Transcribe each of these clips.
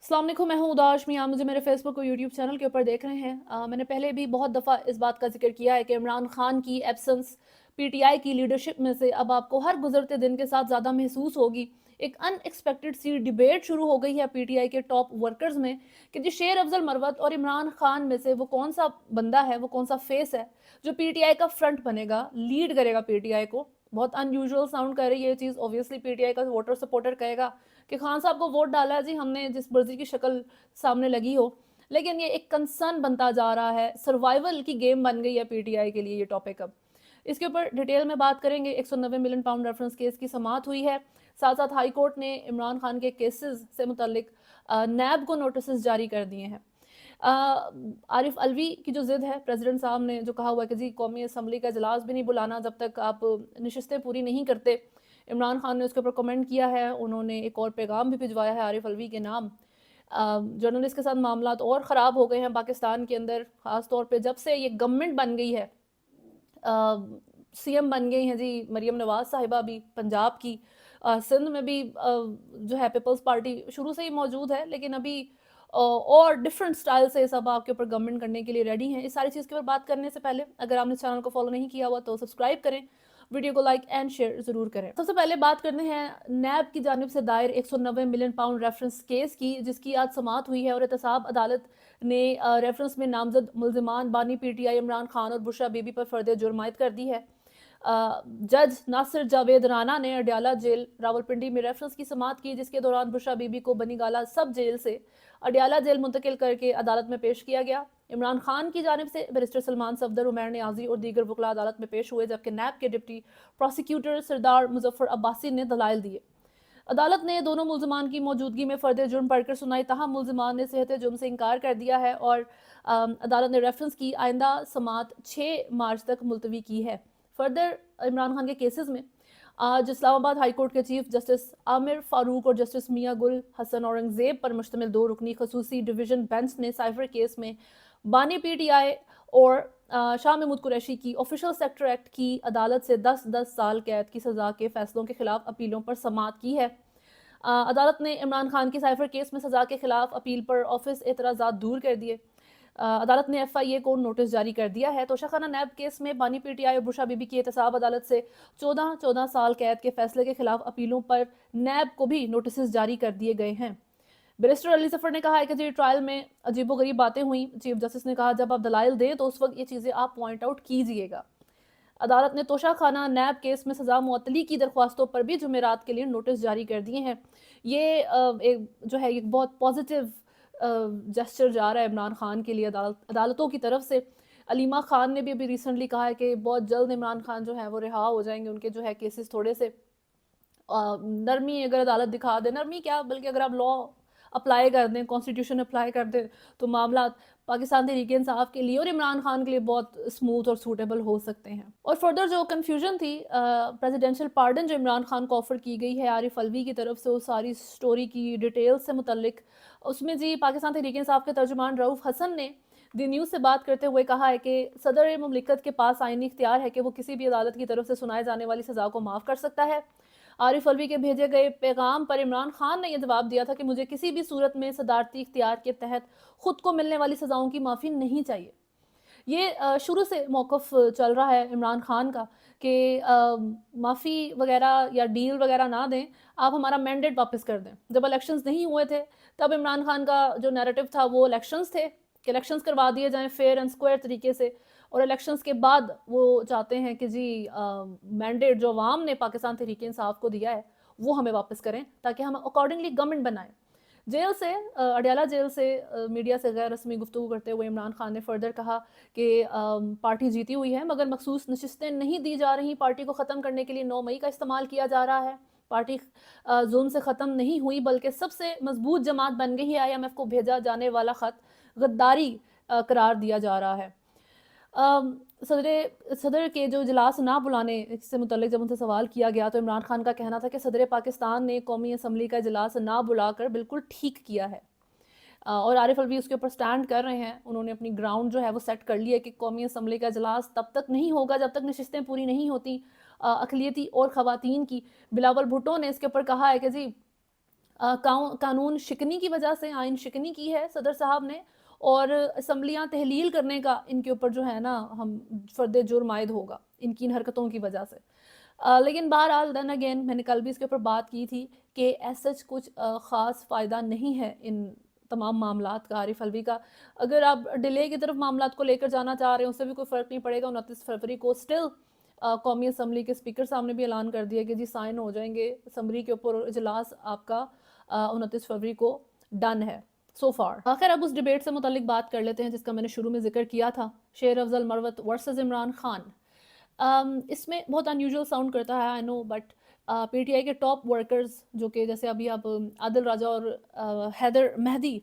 अस्सलाम वालेकुम, मैं हूँ उदाश मियाँ। मुझे मेरे फेसबुक और यूट्यूब चैनल के ऊपर देख रहे हैं। मैंने पहले भी बहुत दफ़ा इस बात का जिक्र किया है कि इमरान खान की एब्सेंस पीटीआई की लीडरशिप में से अब आपको हर गुजरते दिन के साथ ज़्यादा महसूस होगी। एक अनएक्सपेक्टेड सी डिबेट शुरू हो गई है पीटीआई के टॉप वर्कर्स में कि जी शेर अफजल मरवत और इमरान खान में से वो कौन सा बंदा है, वो कौन सा फेस है जो पीटीआई का फ्रंट बनेगा, लीड करेगा पीटीआई को। बहुत अनयूजुअल साउंड कर रही है ये चीज़। ऑब्वियसली पीटीआई का वोटर सपोर्टर कहेगा कि खान साहब को वोट डाला है जी हमने, जिस मर्जी की शक्ल सामने लगी हो। लेकिन ये एक कंसर्न बनता जा रहा है, सर्वाइवल की गेम बन गई है पीटीआई के लिए ये टॉपिक अब। इसके ऊपर डिटेल में बात करेंगे। 190 मिलियन पाउंड रेफरेंस केस की समाअत हुई है। साथ साथ हाई कोर्ट ने इमरान खान के केसेस से मुतल्लिक नैब को नोटिस जारी कर दिए हैं। आरिफ अलवी की जो जिद है, प्रेसिडेंट साहब ने जो कहा हुआ है कि जी कौमी असम्बली का इजलास भी नहीं बुलाना जब तक आप नशिस्तें पूरी नहीं करते। इमरान खान ने उसके ऊपर कमेंट किया है। उन्होंने एक और पैगाम भी भिजवाया है आरिफ अलवी के नाम। जर्नलिस्ट के साथ मामला और ख़राब हो गए हैं पाकिस्तान के अंदर, ख़ास तौर पे जब से ये गवर्नमेंट बन गई है। सीएम बन गई हैं जी मरीम नवाज साहिबा भी पंजाब की। सिंध में भी जो है पीपल्स पार्टी शुरू से ही मौजूद है, लेकिन अभी और डिफरेंट स्टाइल से सब आपके ऊपर गवर्नमेंट करने के लिए रेडी हैं। इस सारी चीज़ के ऊपर बात करने से पहले अगर आपने चैनल को फॉलो नहीं किया हुआ तो सब्सक्राइब करें, वीडियो को लाइक एंड शेयर ज़रूर करें। सबसे पहले बात करते हैं नैब की जानिब से दायर 190 मिलियन पाउंड रेफरेंस केस की, जिसकी आज समाअत हुई है और एहतसाब अदालत ने रेफरेंस में नामजद मुल्जिमान बानी पीटीआई इमरान खान और बुशरा बीबी पर फर्द जुर्म आयद कर दी है। जज नासिर जावेद राना ने अडयाला जेल रावलपिंडी में रेफरेंस की समाअत की, जिसके दौरान बुशरा बीबी को बनीगाला सब जेल से अडयाला जेल मुंतकिल करके अदालत में पेश किया गया। इमरान खान की जानिब से बैरिस्टर सलमान सफदर, उमैर नियाजी और दीगर वकला अदालत में पेश हुए, जबकि नैब के डिप्टी प्रोसिक्यूटर सरदार मुजफ्फर अब्बासी ने दलाइल दिए। अदालत ने दोनों मुल्जिमान की मौजूदगी में फर्द जुर्म पढ़कर सुनाई, तहम मुल्जिमान ने सेहत जुर्म से इनकार कर दिया है और अदालत ने रेफरेंस की आइंदा समाअत 6 मार्च तक मुलतवी की है। फर्दर इमरान खान के केसेस में आज इस्लामाबाद हाई कोर्ट के चीफ जस्टिस आमिर फारूक और जस्टिस मियां गुल हसन औरंगजेब पर मुश्तमिल 2 रुकनी खसूसी डिवीजन बेंच ने साइफर केस में बानी पीटीआई और शाह महमूद कुरैशी की ऑफिशियल सेक्टर एक्ट की अदालत से 10-10 साल कैद की सज़ा के फैसलों के खिलाफ अपीलों पर समाअत की है। अदालत ने इमरान खान की साइफर केस में सज़ा के खिलाफ अपील पर ऑफिस एतराज़ात दूर कर दिए। अदालत ने एफआईए को नोटिस जारी कर दिया है। तोशाखाना नैब केस में बानी पीटीआई और बुशरा बीबी की एहतसाब अदालत से 14-14 साल कैद के फैसले के खिलाफ अपीलों पर नैब को भी नोटिस जारी कर दिए गए हैं। बैरिस्टर अली जफर ने कहा है कि जी ट्रायल में अजीबोगरीब बातें हुई। चीफ जस्टिस ने कहा जब आप दलाइल दें तो उस वक्त ये चीज़ें आप पॉइंट आउट कीजिएगा। अदालत ने तोशाखाना नैब केस में सजा मुअत्तली की दरख्वास्तों पर भी जुमेरात के लिए नोटिस जारी कर दिए हैं। ये एक जो है एक बहुत पॉजिटिव जेस्चर जा रहा है इमरान खान के लिए अदालतों की तरफ से। अलीमा खान ने भी अभी रिसेंटली कहा है कि बहुत जल्द इमरान खान जो है वो रिहा हो जाएंगे। उनके जो है केसेस थोड़े से नरमी अगर अदालत दिखा दे, नरमी क्या बल्कि अगर आप लॉ अप्लाई कर दें, कॉन्स्टिट्यूशन अप्लाई कर दें, तो मामला पाकिस्तान तहरीक इंसाफ के लिए और इमरान खान के लिए बहुत स्मूथ और सूटेबल हो सकते हैं। और फर्दर जो कन्फ्यूजन थी, प्रेसिडेंशियल पार्डन जो इमरान खान को ऑफर की गई है आरिफ अलवी की तरफ से, वो सारी स्टोरी की डिटेल्स से मुतल्लिक उसमें जी पाकिस्तान तहरीक इंसाफ के तर्जुमान रऊफ़ हसन ने दी न्यूज़ से बात करते हुए कहा है कि सदर मुमलिकत के पास आईनी इख्तियार है कि वो किसी भी अदालत की तरफ से सुनाए जाने वाली सज़ा को माफ़ कर सकता है। आरिफ अलवी के भेजे गए पैगाम पर इमरान खान ने यह जवाब दिया था कि मुझे किसी भी सूरत में सदारती इख्तियार के तहत खुद को मिलने वाली सज़ाओं की माफ़ी नहीं चाहिए। ये शुरू से मौक़िफ़ चल रहा है इमरान खान का कि माफ़ी वगैरह या डील वगैरह ना दें, आप हमारा मैंडेट वापस कर दें। जब इलेक्शंस नहीं हुए थे तब इमरान खान का जो नैरेटिव था वो इलेक्शंस थे कि इलेक्शंस करवा दिए जाएं फेयर एंड स्क्वायर तरीके से, और इलेक्शंस के बाद वो चाहते हैं कि जी मैंडेट जो अवाम ने पाकिस्तान तहरीक इंसाफ को दिया है वो हमें वापस करें ताकि हम अकॉर्डिंगली गवर्नमेंट बनाएं। जेल से अडयाला जेल से मीडिया से गैर रस्मी गुफ्तगू करते हुए इमरान खान ने फर्दर कहा कि पार्टी जीती हुई है मगर मखसूस नशिस्तें नहीं दी जा रही। पार्टी को ख़त्म करने के लिए 9 मई का इस्तेमाल किया जा रहा है। पार्टी जुल्म से ख़त्म नहीं हुई बल्कि सबसे मजबूत जमात बन गई है। IMF को भेजा जाने वाला ख़त गद्दारी करार दिया जा रहा है। सदर के जो इजलास ना बुलाने से मुतल्लिक जब उनसे सवाल किया गया तो इमरान खान का कहना था कि सदर पाकिस्तान ने कौमी असम्बली का इजलास ना बुलाकर बिल्कुल ठीक किया है। और आरिफ अलवी उसके ऊपर स्टैंड कर रहे हैं। उन्होंने अपनी ग्राउंड जो है वो सेट कर ली है कि कौमी असम्बली का इजलास तब तक नहीं होगा जब तक नशिस्तें पूरी नहीं होती अक़लियती और ख़वातीन की। बिलावल भुट्टो ने इसके ऊपर कहा है कि जी قانون شکنی کی وجہ سے آئین شکنی کی ہے صدر صاحب نے، اور اسمبلیاں تحلیل کرنے کا ان کے اوپر جو ہے نا ہم فرد جرم عائد ہوگا ان کی حرکتوں کی وجہ سے. لیکن بہرحال دن اگین میں نے کل بھی اس کے اوپر بات کی تھی کہ ایسا کچھ خاص فائدہ نہیں ہے ان تمام معاملات کا عارف الوی کا. اگر آپ ڈیلے کی طرف معاملات کو لے کر جانا چاہ رہے ہیں اس سے بھی کوئی فرق نہیں پڑے گا. 29 فروری کو اسٹل قومی اسمبلی کے اسپیکر صاحب نے بھی اعلان کر دیا کہ جی سائن ہو جائیں گے اسمبلی کے اوپر, اجلاس آپ کا 29 فروری کو ڈن ہے سو فار. آخر اب اس ڈیبیٹ سے متعلق بات کر لیتے ہیں جس کا میں نے شروع میں ذکر کیا تھا, شیر افضل مروت ورسز عمران خان. اس میں بہت انیوژل ساؤنڈ کرتا ہے آئی نو, بٹ پی ٹی آئی کے ٹاپ ورکرز جو کہ جیسے ابھی اب عادل راجہ اور حیدر مہدی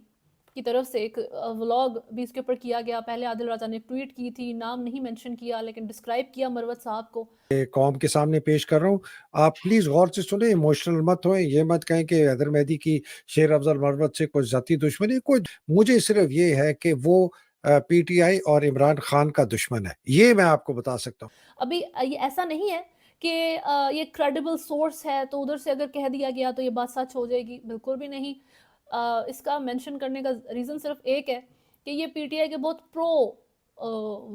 کی طرف سے ایک ولاگ بھی اس کے اوپر کیا گیا. پہلے عادل راجہ نے ٹویٹ کی تھی, نام نہیں منشن کیا لیکن ڈسکرائب کیا مروت صاحب کو. قوم کے سامنے پیش کر رہا ہوں, آپ پلیز غور سے سنیں, ایموشنل مت ہوئیں, یہ مت کہیں کہ حیدر مہدی کی شیر افضل مروت سے کوئی ذاتی دشمنی. کوئی, مجھے صرف یہ ہے کہ وہ پی ٹی آئی اور عمران خان کا دشمن ہے, یہ میں آپ کو بتا سکتا ہوں. ابھی یہ ایسا نہیں ہے کہ یہ کریڈیبل سورس ہے تو ادھر سے اگر کہہ دیا گیا تو یہ بات سچ ہو جائے گی, بالکل بھی نہیں. اس کا مینشن کرنے کا ریزن صرف ایک ہے کہ یہ پی ٹی آئی کے بہت پرو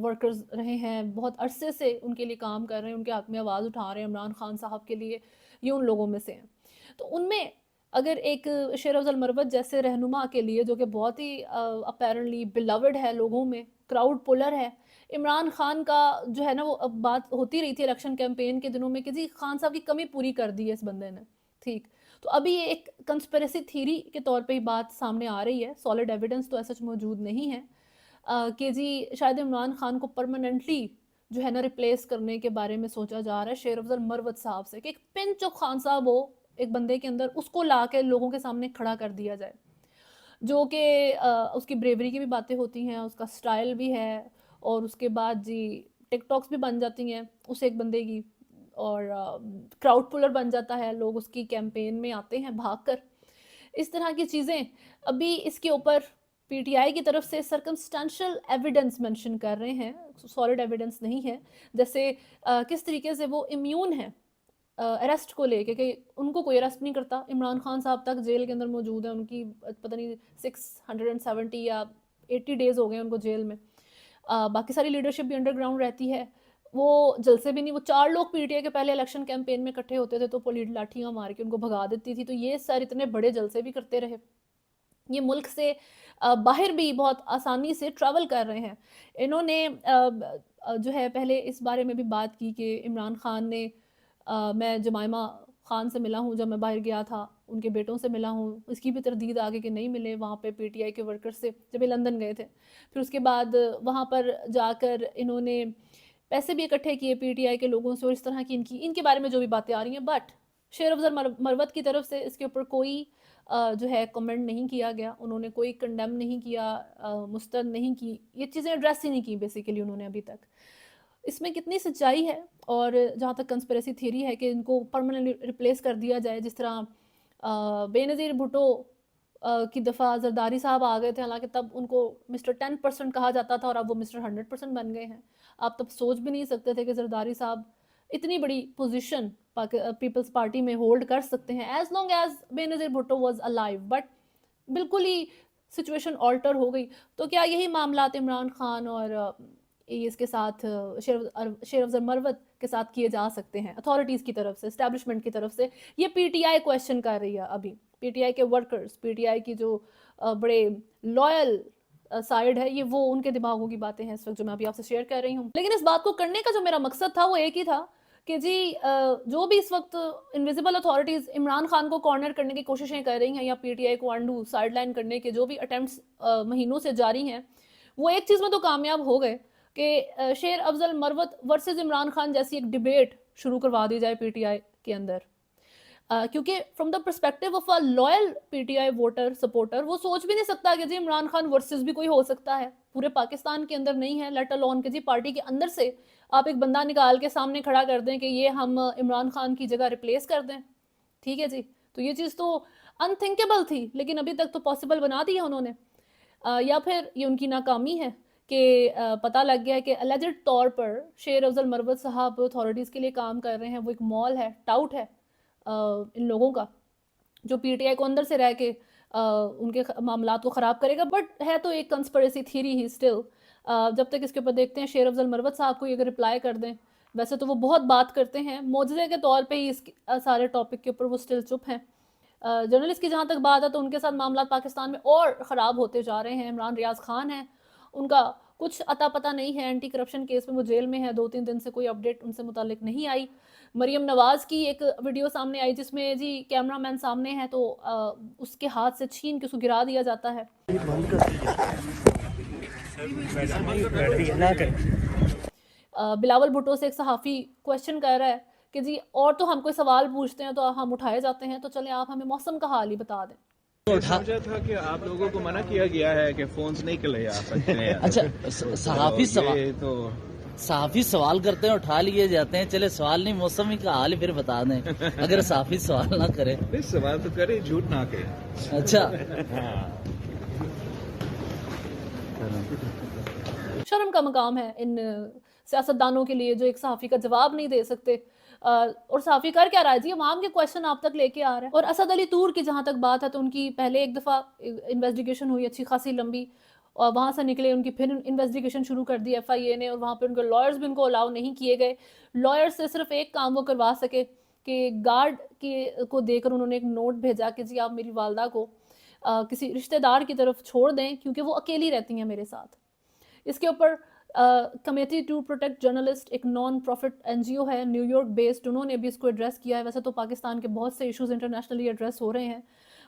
ورکرز رہے ہیں, بہت عرصے سے ان کے لیے کام کر رہے ہیں, ان کے حق میں آواز اٹھا رہے ہیں عمران خان صاحب کے لیے, یہ ان لوگوں میں سے ہیں. تو ان میں اگر ایک شیر افضل مروت جیسے رہنما کے لیے جو کہ بہت ہی اپیرنٹلی بلاوڈ ہے لوگوں میں, کراؤڈ پولر ہے, عمران خان کا جو ہے نا وہ اب بات ہوتی رہی تھی الیکشن کیمپین کے دنوں میں کہ جی خان صاحب کی کمی پوری کر دی ہے اس بندے نے, ٹھیک. تو ابھی یہ ایک کنسپریسی تھیری کے طور پہ ہی بات سامنے آ رہی ہے, سالڈ ایویڈنس تو ایسا موجود نہیں ہے کہ جی شاید عمران خان کو پرماننٹلی جو ہے نا ریپلیس کرنے کے بارے میں سوچا جا رہا ہے شیر افضل مروت صاحب سے, کہ ایک پنچ آف خان صاحب ہو ایک بندے کے اندر, اس کو لا کے لوگوں کے سامنے کھڑا کر دیا جائے, جو کہ اس کی بریوری کی بھی باتیں ہوتی ہیں, اس کا سٹائل بھی ہے, اور اس کے بعد جی ٹک ٹاکس بھی بن جاتی ہیں اس ایک بندے کی, اور کراؤڈ پولر بن جاتا ہے, لوگ اس کی کیمپین میں آتے ہیں بھاگ کر, اس طرح کی چیزیں. ابھی اس کے اوپر پی ٹی آئی کی طرف سے سرکمسٹانشل ایویڈنس مینشن کر رہے ہیں, سالڈ ایویڈنس نہیں ہے, جیسے کس طریقے سے وہ امیون ہیں اریسٹ کو لے کے, کہ ان کو کوئی اریسٹ نہیں کرتا. عمران خان صاحب تک جیل کے اندر موجود ہیں, ان کی پتہ نہیں 670 یا 80 ڈیز ہو گئے ان کو جیل میں. باقی ساری لیڈرشپ بھی انڈر گراؤنڈ رہتی ہے, وہ جلسے بھی نہیں. وہ 4 لوگ پی ٹی آئی کے پہلے الیکشن کیمپین میں اکٹھے ہوتے تھے تو پولیس لاٹھیاں مار کے ان کو بھگا دیتی تھی, تو یہ سارے اتنے بڑے جلسے بھی کرتے رہے. یہ ملک سے باہر بھی بہت آسانی سے ٹریول کر رہے ہیں. انہوں نے جو ہے پہلے اس بارے میں بھی بات کی کہ عمران خان نے, میں جمائمہ خان سے ملا ہوں جب میں باہر گیا تھا, ان کے بیٹوں سے ملا ہوں, اس کی بھی تردید آگے کہ نہیں ملے وہاں پہ پی ٹی آئی کے ورکر سے جب یہ لندن گئے تھے. پھر اس کے بعد وہاں پر جا کر انہوں نے پیسے بھی اکٹھے کیے پی ٹی آئی کے لوگوں سے, اور اس طرح کی ان کے بارے میں جو بھی باتیں آ رہی ہیں. بٹ شیر افضل مروت کی طرف سے اس کے اوپر کوئی جو ہے کمنٹ نہیں کیا گیا, انہوں نے کوئی کنڈیم نہیں کیا, مسترد نہیں کی, یہ چیزیں ایڈریس ہی نہیں کی بیسیکلی انہوں نے ابھی تک. اس میں کتنی سچائی ہے, اور جہاں تک کنسپریسی تھیری ہے کہ ان کو پرماننٹلی ریپلیس کر دیا جائے, جس طرح بے نظیر بھٹو کی دفعہ زرداری صاحب آ گئے تھے, حالانکہ تب ان کو مسٹر 10% کہا جاتا تھا اور اب وہ مسٹر 100% بن گئے ہیں. آپ تب سوچ بھی نہیں سکتے تھے کہ زرداری صاحب اتنی بڑی پوزیشن پیپلز پارٹی میں ہولڈ کر سکتے ہیں ایز لانگ ایز بے نظیر بھٹو واز الائیو. بٹ بالکل ہی سچویشن آلٹر ہو گئی. تو کیا یہی معاملات عمران خان اور اس کے ساتھ شیر افضل مروت کے ساتھ کیے جا سکتے ہیں اتھارٹیز کی طرف سے, اسٹیبلشمنٹ کی طرف سے؟ یہ پی ٹی آئی کویشچن کر رہی ہے ابھی. پی ٹی آئی کے ورکرز, پی ٹی آئی کی جو بڑے لائل سائڈ ہے, یہ وہ ان کے دماغوں کی باتیں ہیں اس وقت جو میں ابھی آپ سے شیئر کر رہی ہوں. لیکن اس بات کو کرنے کا جو میرا مقصد تھا وہ ایک ہی تھا کہ جی جو بھی اس وقت انویزیبل اتھارٹیز عمران خان کو کارنر کرنے کی کوششیں کر رہی ہیں, یا پی ٹی آئی کو انڈو سائڈ لائن کرنے کے جو بھی اٹیمپٹس مہینوں سے جاری ہیں, وہ ایک چیز میں تو کامیاب ہو گئے کہ شیر افضل مروت ورسز عمران خان جیسی ایک ڈیبیٹ شروع کروا دی جائے پی ٹی آئی کے اندر. کیونکہ from the perspective of a loyal P T I voter supporter, وہ سوچ بھی نہیں سکتا کہ جی عمران خان ورسز بھی کوئی ہو سکتا ہے, پورے پاکستان کے اندر نہیں ہے, لیٹ الون کہ جی پارٹی کے اندر سے آپ ایک بندہ نکال کے سامنے کھڑا کر دیں کہ یہ ہم عمران خان کی جگہ ریپلیس کر دیں. ٹھیک ہے جی, تو یہ چیز تو انتھنکیبل تھی, لیکن ابھی تک تو پاسبل بنا دیا انہوں نے. یا پھر یہ ان کی ناکامی ہے کہ پتہ لگ گیا کہ الیجڈ طور پر شیر افضل مروت صاحب اتھارٹیز کے لیے کام کر رہے ہیں, وہ ایک مال ہے, ٹاؤٹ ہے ان لوگوں کا, जो पीटीआई को अंदर से रह के उनके मामलात को ख़राब करेगा, बट है तो एक कंस्पिरेसी थ्योरी ही स्टिल। जब तक इसके ऊपर देखते हैं शेर अफजल मरवत साहब को अगर रिप्लाई कर दें। वैसे तो वो बहुत बात करते हैं, मोजज़े के तौर पे ही इस सारे टॉपिक के ऊपर वो स्टिल चुप हैं। जर्नलिस्ट की जहाँ तक बात है तो उनके साथ मामला पाकिस्तान में और ख़राब होते जा रहे हैं। इमरान रियाज खान हैं, उनका कुछ अता पता नहीं है, एंटी करप्शन केस में वो जेल में है, 2-3 दिन से कोई अपडेट उनसे मुतालिक नहीं आई। मरियम नवाज़ की एक वीडियो सामने आई जिसमें जी कैमरामैन सामने है तो उसके हाथ से छीन के उसको गिरा दिया जाता है। बिलावल भुट्टो से एक सहाफ़ी क्वेश्चन कर रहा है कि जी और तो हम कोई सवाल पूछते हैं तो हम उठाए जाते हैं, तो चलें आप हमें मौसम का हाल ही बता दें। समझा था कि आप लोगों को मना किया गया है कि फोन्स नहीं ले आ सकते हैं। अच्छा, सहाफी सवाल तो सहाफी सवाल करते हैं, उठा लिए जाते हैं। चले सवाल नहीं, मौसम का हाल फिर बता दें, अगर सहाफी सवाल ना करे। नहीं, सवाल तो करे, झूठ ना कहे। अच्छा, शर्म का मकाम है इन सियासतदानों के लिए जो एक सहाफ़ी का जवाब नहीं दे सकते। और सहाफ़ी कर क्या रहा है जी, अवाम के क्वेश्चन आप तक लेके आ रहे हैं। और असद अली तूर की जहाँ तक बात है तो उनकी पहले एक दफ़ा इन्वेस्टिगेशन हुई अच्छी खासी लंबी, और वहाँ से निकले, उनकी फिर इन्वेस्टिगेशन शुरू कर दी FIA ने, और वहाँ पे उनके लॉयर्स भी उनको अलाउ नहीं किए गए। लॉयर्स से सिर्फ एक काम वो करवा सके कि गार्ड के को देकर उन्होंने एक नोट भेजा कि जी आप मेरी वालदा को किसी रिश्तेदार की तरफ छोड़ दें क्योंकि वो अकेली रहती हैं मेरे साथ। इसके ऊपर कमेटी टू प्रोटेक्ट जर्नलिस्ट, एक नॉन प्रॉफिट NGO है न्यूयॉर्क बेस्ड, उन्होंने भी इसको एड्रेस किया है। वैसे तो पाकिस्तान के बहुत से इश्यूज इंटरनेशनली एड्रेस हो रहे हैं।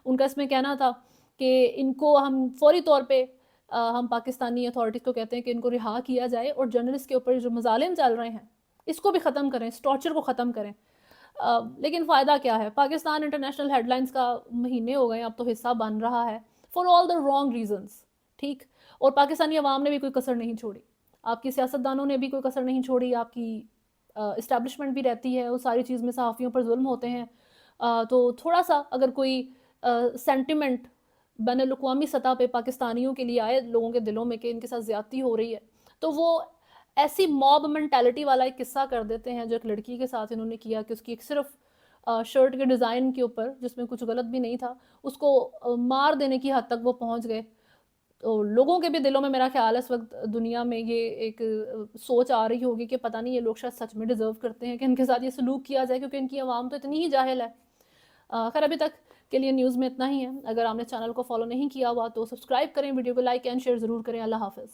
उनका इसमें कहना था कि इनको हम फौरी तौर पे हम पाकिस्तानी अथॉरिटीज़ को कहते हैं कि इनको रिहा किया जाए और जर्नलिस्ट के ऊपर जो मजालिम चल रहे हैं इसको भी ख़त्म करें, इस टॉर्चर को ख़त्म करें। लेकिन फ़ायदा क्या है, पाकिस्तान इंटरनेशनल हेडलाइंस का महीने हो गए अब तो हिस्सा बन रहा है for all the wrong reasons, ठीक। और पाकिस्तानी अवाम ने भी कोई कसर नहीं छोड़ी, आपकी सियासतदानों ने भी कोई कसर नहीं छोड़ी, आपकी इस्टेब्लिशमेंट भी रहती है, वो सारी चीज़ में सहाफ़ियों पर जुल्म होते हैं। तो थोड़ा सा अगर कोई सेंटिमेंट बैनुल-अक़वामी सतह पे पाकिस्तानियों के लिए आए लोगों के दिलों में कि इनके साथ ज़्यादती हो रही है, तो वो ऐसी मॉब मेंटालिटी वाला एक किस्सा कर देते हैं जो एक लड़की के साथ इन्होंने किया कि उसकी एक सिर्फ शर्ट के डिज़ाइन के ऊपर, जिसमें कुछ गलत भी नहीं था, उसको मार देने की हद तक वो पहुंच गए। तो लोगों के भी दिलों में मेरा ख्याल है इस वक्त दुनिया में ये एक सोच आ रही होगी कि पता नहीं ये लोग शायद सच में डिज़र्व करते हैं कि इनके साथ ये सलूक किया जाए, क्योंकि इनकी आवाम तो इतनी ही जाहिल है। खैर अभी तक के लिए न्यूज़ में इतना ही है। अगर आपने चैनल को फॉलो नहीं किया हुआ तो सब्सक्राइब करें, वीडियो को लाइक एंड शेयर ज़रूर करें। अल्लाह हाफ़िज़।